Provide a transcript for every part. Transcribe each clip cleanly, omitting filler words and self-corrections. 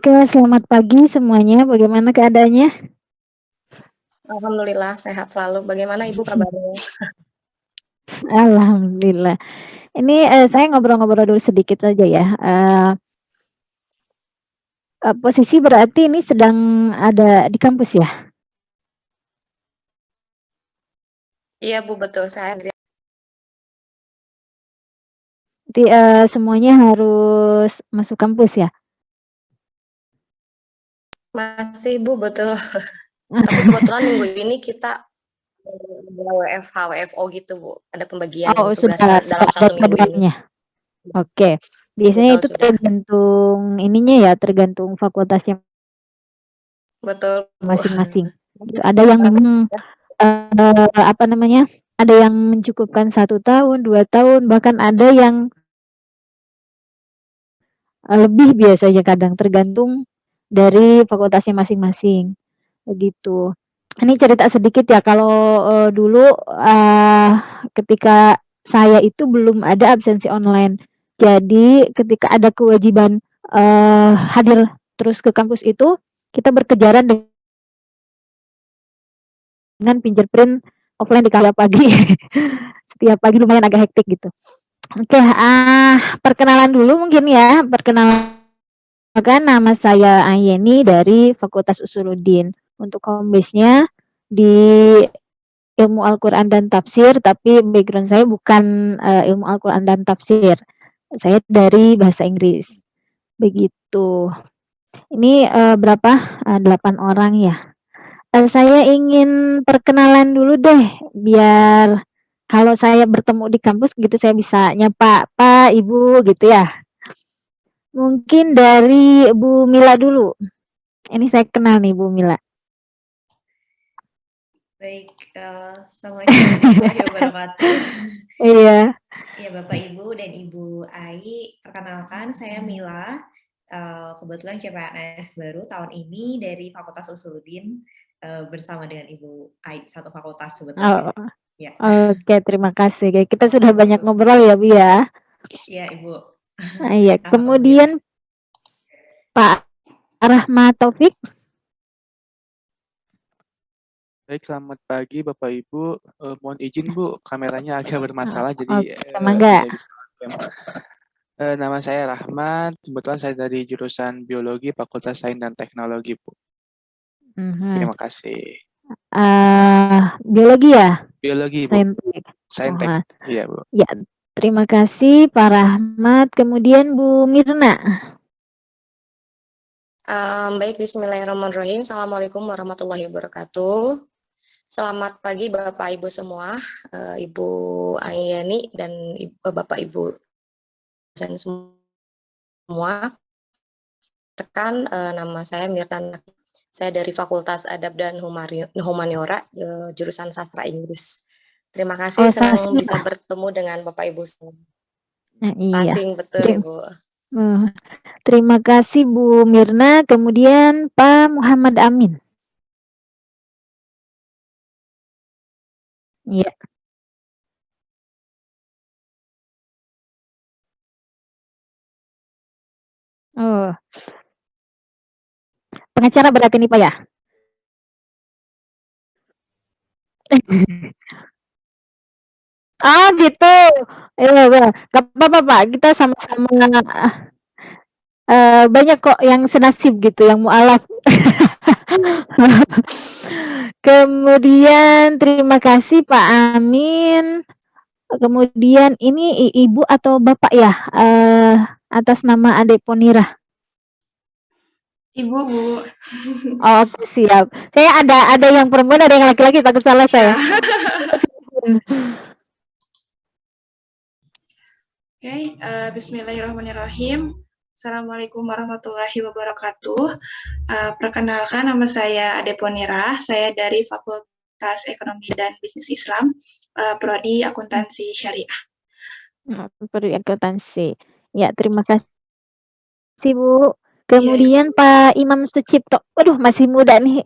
Oke, selamat pagi semuanya. Bagaimana keadaannya? Alhamdulillah sehat selalu. Bagaimana Ibu kabarnya? Alhamdulillah. Ini, saya ngobrol-ngobrol dulu sedikit saja ya, posisi berarti ini sedang ada di kampus ya? Iya Bu, betul saya Jadi, semuanya harus masuk kampus ya? masih Bu, betul. Tapi kebetulan minggu ini kita WFH, WFO gitu Bu. Ada pembagian Oh, tugas sudah dalam ada satu minggu ini. jadwalnya? Oke. Biasanya Betul itu sudah. tergantung ininya ya, tergantung fakultasnya Betul Bu. masing-masing. Gitu. Ada yang memang, apa namanya, ada yang mencukupkan 1 tahun, 2 tahun, bahkan ada yang lebih biasanya kadang, tergantung dari fakultasnya masing-masing, begitu. Ini cerita sedikit ya, kalau, dulu, ketika saya itu belum ada absensi online. Jadi ketika ada kewajiban, hadir terus ke kampus itu, kita berkejaran dengan fingerprint offline di kala pagi. Setiap pagi lumayan agak hektik gitu. Oke, perkenalan dulu mungkin ya, perkenalkan nama saya Ayeni dari Fakultas Usuluddin. Untuk home base-nya di ilmu Al-Quran dan tafsir, tapi background saya bukan, ilmu Al-Quran dan tafsir. Saya dari bahasa Inggris, begitu. Ini, berapa? 8 orang ya. Saya ingin perkenalan dulu deh, biar kalau saya bertemu di kampus gitu saya bisa nyapa, "Pak, Ibu," gitu ya. Mungkin dari Bu Mila dulu. Ini saya kenal nih Bu Mila. Baik, Assalamualaikum warahmatullahi wabarakatuh. Iya. Ya, Bapak Ibu dan Ibu Ai, perkenalkan saya Mila, kebetulan CPNS baru tahun ini dari Fakultas Usuluddin, bersama dengan Ibu Ai, satu fakultas sebetulnya. Oh, Ya. oke, terima kasih. Kita sudah banyak ngobrol ya, Bu, ya? Iya, Ibu. Iya, Alhamdulillah. kemudian Pak Rahmat Taufik. Baik, selamat pagi Bapak Ibu. Mohon izin Bu, kameranya agak bermasalah jadi Oke, mangga. tidak bisa webcam. Nama saya Rahmat, kebetulan saya dari jurusan Biologi Fakultas Sains dan Teknologi Bu. Mhm. Terima kasih. Biologi ya? Biologi Bu, Saintek. Saintek. Oh, Iya Bu. ya, terima kasih Pak Rahmat. Kemudian Bu Mirna. Baik, bismillahirrahmanirrahim. Assalamualaikum warahmatullahi wabarakatuh. Selamat pagi Bapak Ibu semua, Ibu Ayeni dan Bapak Ibu dosen semua. Rekan, nama saya Mirna. Saya dari Fakultas Adab dan Humaniora, jurusan Sastra Inggris. Terima kasih, Oh, senang bisa Sastra. bertemu dengan Bapak Ibu semua. Nah, iya. Asing betul Ibu. Terima kasih Bu Mirna. Kemudian Pak Muhammad Amin. Iya. Oh, pengacara berarti nih Pak ya? Oh gitu. Iya, iya. Gak apa-apa Pak, kita sama-sama banyak kok yang senasib gitu, yang mualaf. Kemudian terima kasih Pak Amin. Kemudian ini Ibu atau Bapak ya, atas nama Adek Ponira? Ibu, Bu. Oh, oke, siap. Saya ada yang perempuan, ada yang laki-laki, takut salah saya. Oke, bismillahirrahmanirrahim. Assalamualaikum warahmatullahi wabarakatuh. Perkenalkan, nama saya Ade Ponira. Saya dari Fakultas Ekonomi dan Bisnis Islam, Prodi Akuntansi Syariah. Prodi Akuntansi. Ya, terima kasih Bu. Iya, Kemudian Ibu. Pak Imam Sucipto. Waduh, masih muda nih.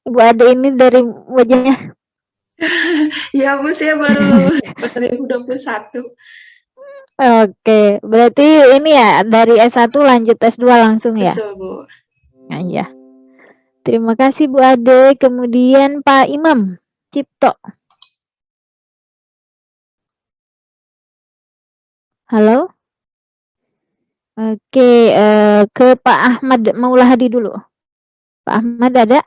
Ibu Ade ini dari wajahnya. Ya, Bu, saya baru lulus 2021. Oke, berarti ini ya dari S1 lanjut S2 langsung ya? Betul, Bu. Nah, iya. Terima kasih Bu Ade. Kemudian Pak Imam Cipto. Halo? Oke, ke Pak Ahmad Maulahadi dulu. Pak Ahmad ada?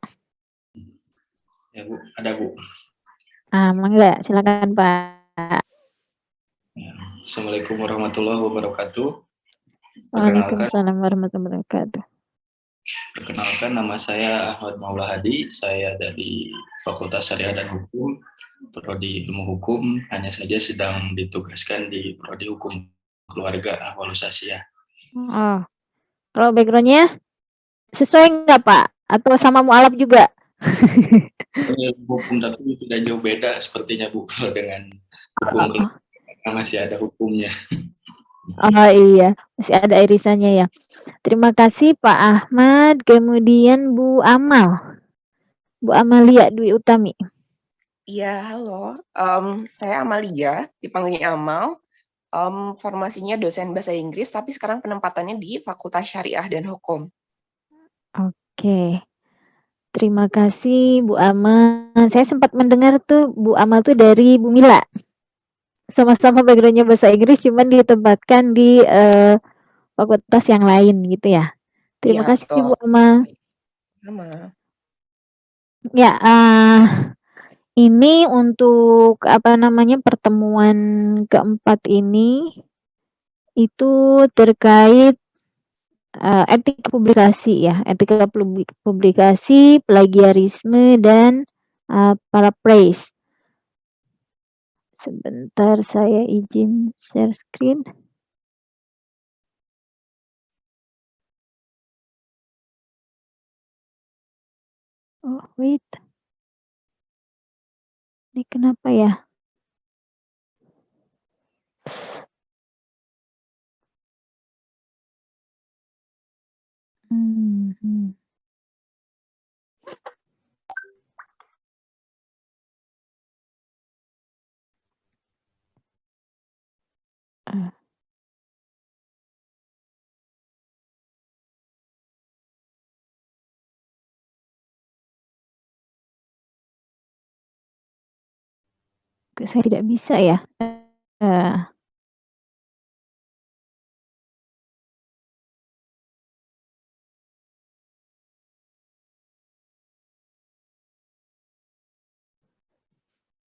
Ya Bu, ada Bu. Mangga, silakan Pak. Ya. Assalamualaikum warahmatullahi wabarakatuh. Waalaikumsalam warahmatullahi wabarakatuh. Perkenalkan, nama saya Ahmad Maulahadi. Saya dari Fakultas Syariah dan Hukum, Prodi Ilmu Hukum. Hanya saja sedang ditugaskan di Prodi Hukum Keluarga Ahwal Usasiyah. Oh, kalau backgroundnya sesuai nggak Pak? Atau sama mualaf juga? Hukum tapi tidak jauh beda sepertinya Bu, kalau dengan hukum keluarga masih ada hukumnya. Oh iya, masih ada irisannya ya. Terima kasih Pak Ahmad. Kemudian Bu Amal. Bu Amalia Dwi Utami. Iya, halo. Saya Amalia, dipanggilnya Amal. Formasinya dosen bahasa Inggris, tapi sekarang penempatannya di Fakultas Syariah dan Hukum. Oke. Terima kasih Bu Amal. Saya sempat mendengar tuh Bu Amal tuh dari Bu Mila. Sama-sama backgroundnya bahasa Inggris, cuman ditempatkan di fakultas yang lain gitu ya. Terima Iya, kasih betul. Bu Amal. Sama. Ya, ini untuk pertemuan keempat ini itu terkait etika publikasi ya, etika publikasi, plagiarisme dan paraphrase. Sebentar saya izin share screen. Oh, wait. Ini kenapa ya? Saya tidak bisa ya.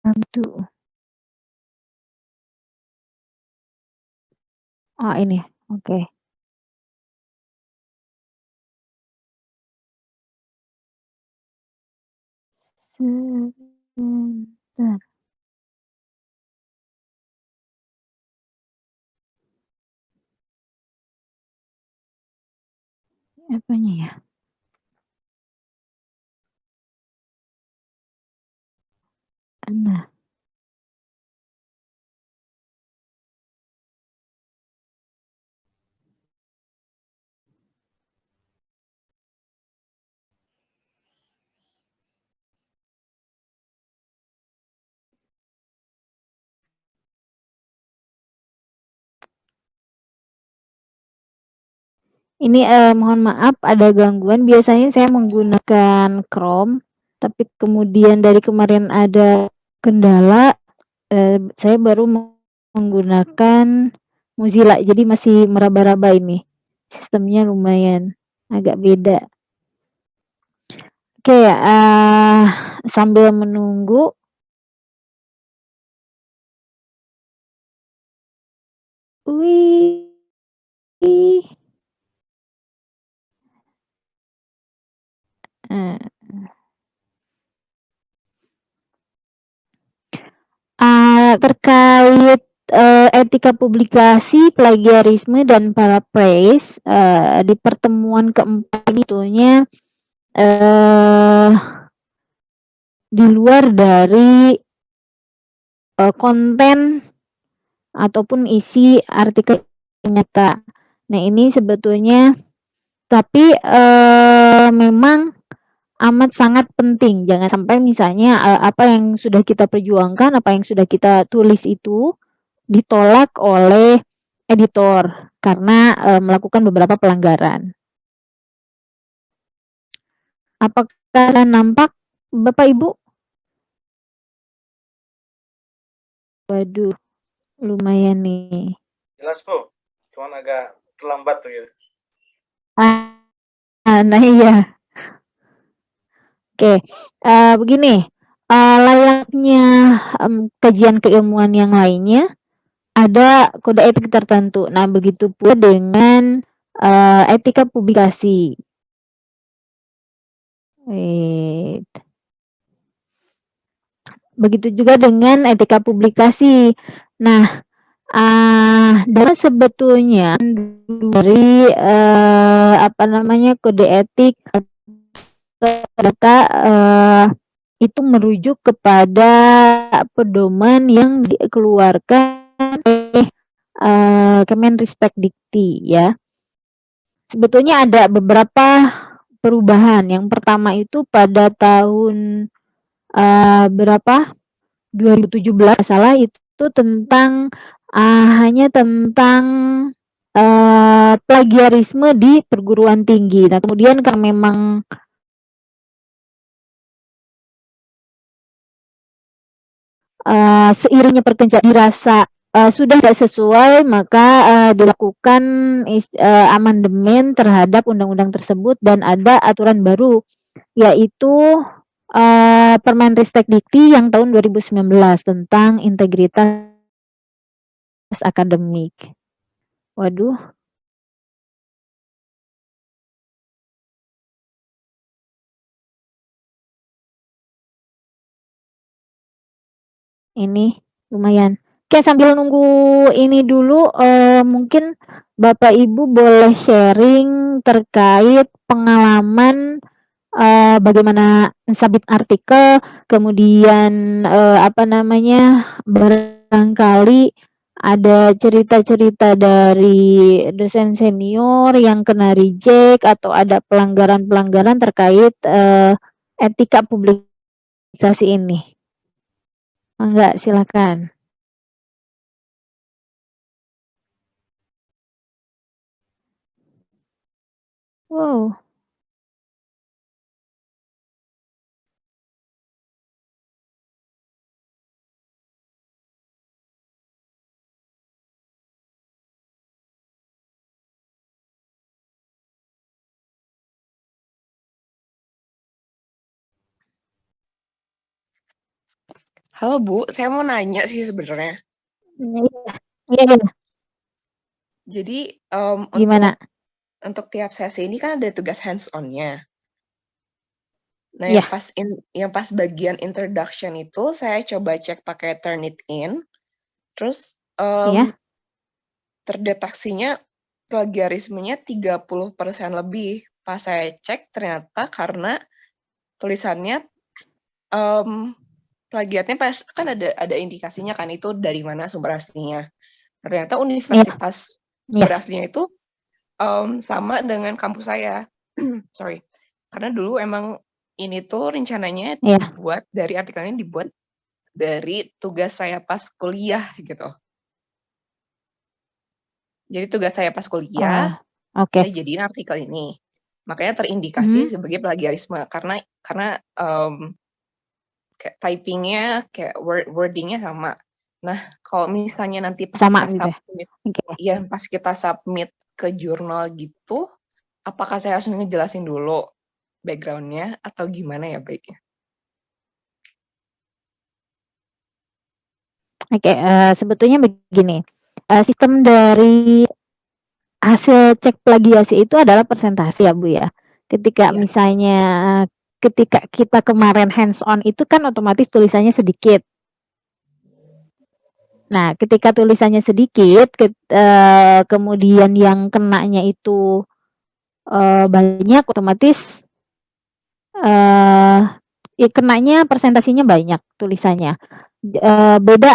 Bantu. Ini, oke. Sebentar. Apanya ya? Nah. Ini mohon maaf ada gangguan. Biasanya saya menggunakan Chrome, tapi kemudian dari kemarin ada kendala. Saya baru menggunakan Mozilla, jadi masih meraba-raba ini. Sistemnya lumayan agak beda. Oke, sambil menunggu. Wih. Terkait etika publikasi, plagiarisme dan paraphrase di pertemuan keempat itunya di luar dari konten ataupun isi artikel nyata. Nah, ini sebetulnya tapi memang amat sangat penting. Jangan sampai misalnya apa yang sudah kita perjuangkan, apa yang sudah kita tulis itu ditolak oleh editor karena melakukan beberapa pelanggaran. Apakah nampak Bapak Ibu? Waduh, lumayan nih. Jelas Bu, cuman agak terlambat tuh ya. Nah iya. Oke, begini, layaknya kajian keilmuan yang lainnya, ada kode etik tertentu. Nah, begitu pula dengan etika publikasi. Wait. Begitu juga dengan etika publikasi. Nah, dan sebetulnya dari apa namanya kode etik data itu merujuk kepada pedoman yang dikeluarkan oleh Kemenristek-Dikti ya. Sebetulnya ada beberapa perubahan. Yang pertama itu pada tahun berapa? 2017 salah itu tentang hanya tentang plagiarisme di perguruan tinggi. Nah, kemudian karena memang seiringnya perkencan dirasa sudah tidak sesuai, maka dilakukan amandemen terhadap undang-undang tersebut dan ada aturan baru, yaitu Permenristek-Dikti yang tahun 2019 tentang integritas akademik. Waduh. Ini lumayan. Oke, sambil nunggu ini dulu, mungkin Bapak Ibu boleh sharing terkait pengalaman bagaimana mensubmit artikel, kemudian apa namanya, barangkali ada cerita-cerita dari dosen senior yang kena reject atau ada pelanggaran-pelanggaran terkait etika publikasi ini. Enggak, silakan. Wow. Halo Bu, saya mau nanya sih sebenarnya. Iya. Iya, iya. Jadi Gimana? untuk tiap sesi ini kan ada tugas hands-on-nya. Nah, Iya. yang pas bagian introduction itu saya coba cek pakai Turnitin, terus Iya. terdeteksinya plagiarismenya 30% lebih. Pas saya cek ternyata karena tulisannya plagiatnya pas kan ada indikasinya kan itu dari mana sumber aslinya. Ternyata universitas sumber aslinya itu sama dengan kampus saya. Sorry. Karena dulu emang ini tuh rencananya dibuat dari artikelnya dibuat dari tugas saya pas kuliah gitu. Jadi tugas saya pas kuliah, saya jadiin artikel ini. Makanya terindikasi sebagai plagiarisme karena kayak typingnya kayak wordingnya sama. Nah, kalau misalnya nanti pas Sama kita gitu. submit, ya pas kita submit ke jurnal gitu, apakah saya harus ngejelasin dulu background-nya atau gimana ya baiknya? Oke, sebetulnya begini, sistem dari hasil cek plagiasi itu adalah persentase ya Bu ya. Ketika misalnya ketika kita kemarin hands on itu kan otomatis tulisannya sedikit. Nah, ketika tulisannya sedikit, kemudian yang kenanya itu banyak, otomatis ya kenanya persentasinya banyak tulisannya.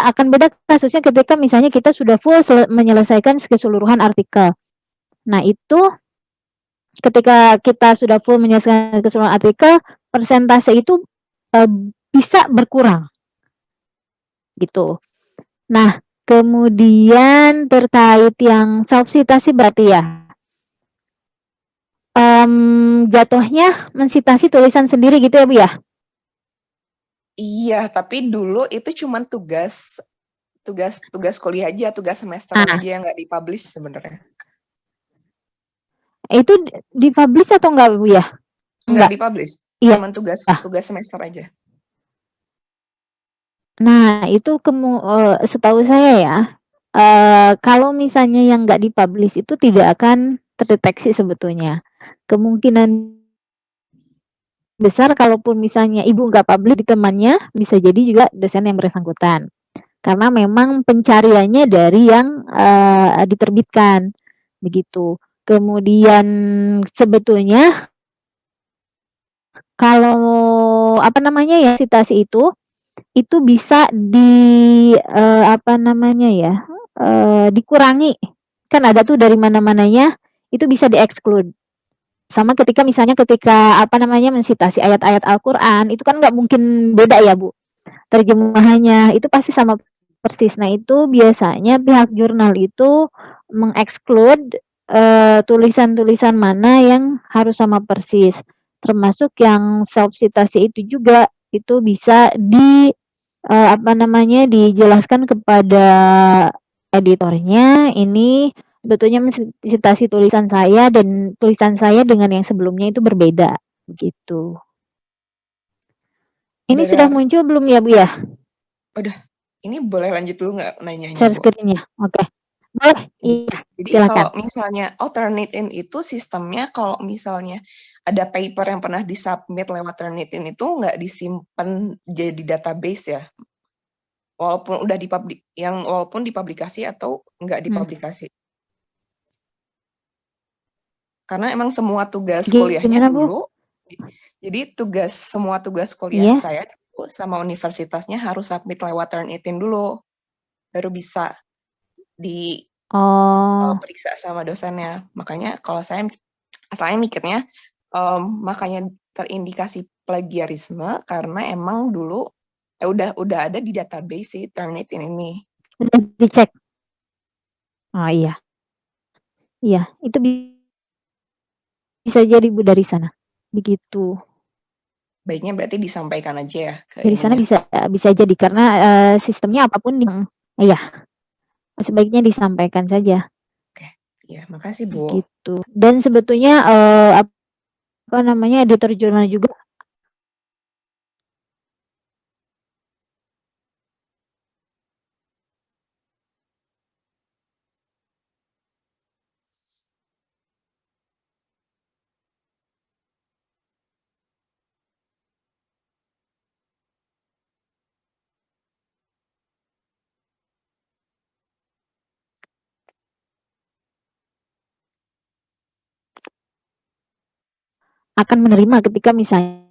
Akan beda kasusnya ketika misalnya kita sudah full menyelesaikan keseluruhan artikel. Nah, itu ketika kita sudah full menyelesaikan keseluruhan artikel, persentase itu bisa berkurang. Gitu. Nah, Kemudian terkait yang self citasi berarti ya? Jatuhnya mensitasi tulisan sendiri gitu ya, Bu, ya? Iya, tapi dulu itu cuman tugas kuliah aja, tugas semesteran Nah. aja yang nggak di-publish sebenarnya. Itu di-publish atau enggak, Bu, ya? Nggak di-publish, Iya. cuman tugas semester aja. Nah, itu setahu saya ya, kalau misalnya yang nggak di-publish itu tidak akan terdeteksi sebetulnya. Kemungkinan besar kalaupun misalnya Ibu nggak publish di temannya, bisa jadi juga dosen yang bersangkutan. Karena memang pencariannya dari yang, diterbitkan, begitu. Kemudian sebetulnya kalau, apa namanya ya, citasi itu bisa apa namanya ya, dikurangi. Kan ada tuh dari mana-mananya, itu bisa di-exclude. Sama ketika apa namanya, mensitasi ayat-ayat Al-Qur'an, itu kan nggak mungkin beda ya, Bu, terjemahannya, itu pasti sama persis. Nah, itu biasanya pihak jurnal itu meng-exclude, tulisan-tulisan mana yang harus sama persis. Termasuk yang self citasi itu juga, itu bisa apa namanya, dijelaskan kepada editornya, ini sebetulnya mensitasi tulisan saya dan tulisan saya dengan yang sebelumnya itu berbeda, begitu. Ini sudah muncul belum ya, Bu, ya? Udah, ini boleh lanjut dulu nggak nanyanya, Share Bu? screen-nya? Oke. Boleh, iya, Jadi silakan. kalau misalnya Turnitin itu sistemnya kalau misalnya ada paper yang pernah disubmit lewat Turnitin itu nggak disimpan jadi database ya? Walaupun udah walaupun dipublikasi atau nggak dipublikasi. Karena emang semua tugas kuliahnya Gimana, Bu? dulu, jadi semua tugas kuliah Iya. saya sama universitasnya harus submit lewat Turnitin dulu, baru bisa Oh. periksa sama dosennya. Makanya kalau saya mikirnya, makanya terindikasi plagiarisme karena emang dulu udah ada di database si Turnitin ini. Udah dicek? Oh, iya. Iya, itu bisa jadi, Bu, dari sana, begitu. Baiknya berarti disampaikan aja ya ke Dari sana ininya. bisa jadi karena, sistemnya apapun iya, sebaiknya disampaikan saja. Oke, iya makasih, Bu. Gitu. Dan sebetulnya, apa namanya, editor jurnal juga akan menerima ketika misalnya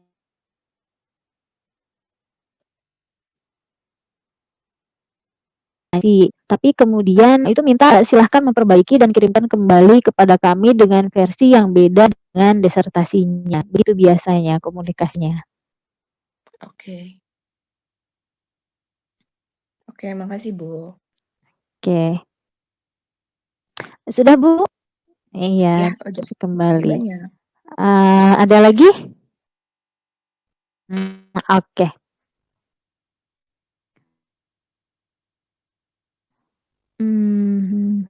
tapi kemudian itu minta silahkan memperbaiki dan kirimkan kembali kepada kami dengan versi yang beda dengan disertasinya. Begitu biasanya komunikasinya. Oke. Oke, makasih, Bu. Oke. Sudah, Bu? Iya, Ya, udah. kembali. Banyak. Ada lagi? Oke. Mhm.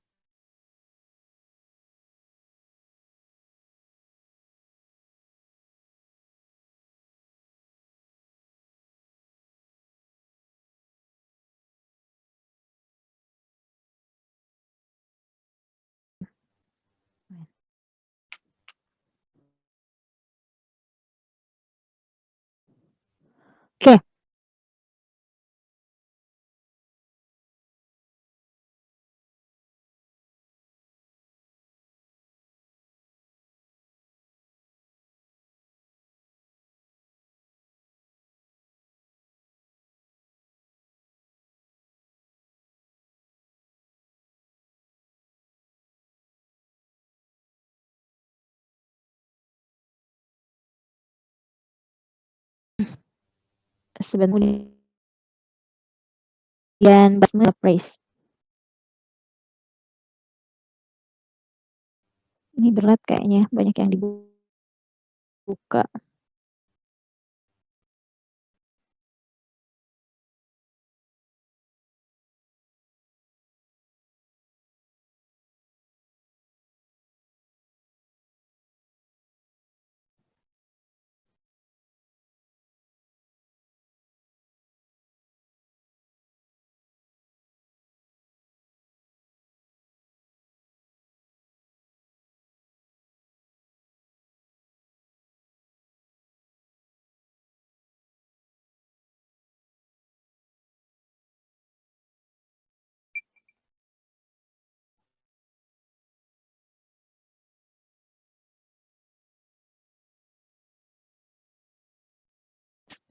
Oke. Kemudian praise. Ini berat kayaknya, banyak yang dibuka.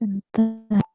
Bentar.